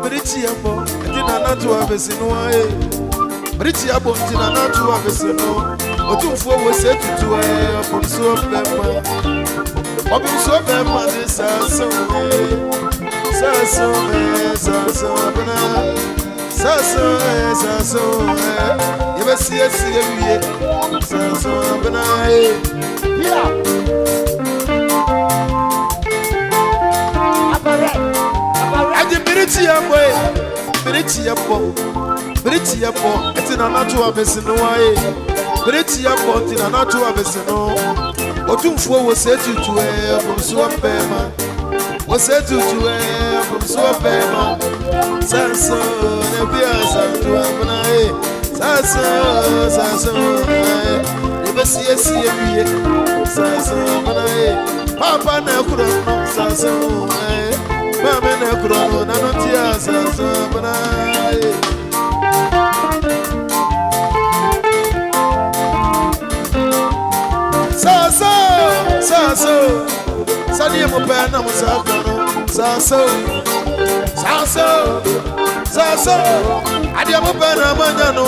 Britiabo, Tina Natua Vesino, Britiabo, Tina Natua Vesino, or 2 4 was set to a Pomso of Pepper. Pomso of Pepper, this Sasso, you ever see a cigarette? Sasso, Britiabo, it's in a natural vessel. Britiabo, in a natural vessel. Or 2 4 was set to a from Swapema. Was set to a from Swapema. Sasso, Nebia, Sasso, never see a CFA. Sasso, Papa, no, Sasso. Mama na krono na notia sasa bana Sasso Sani mo pa na mo sakano Sasso Adi mo pa na manya no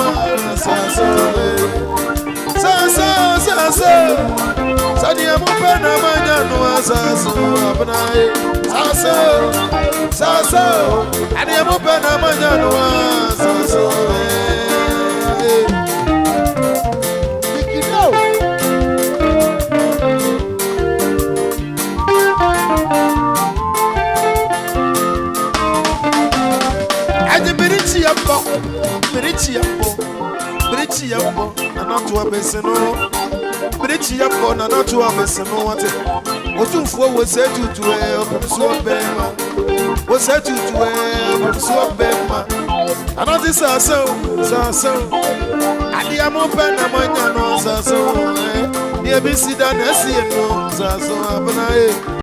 Sasso Sani mo pa na manya no Sasso bana Sasso, and I'm open a manano, Sasso. You know, and the Britiabo, and not to a Bessino, Britiabo, and not to a Bessino. What you for was said to a Swapema, was said to a Swapema, and all this are so, and the Amopan Amana, Sasso, near Bissida, Nessie, Sasso, Abanae.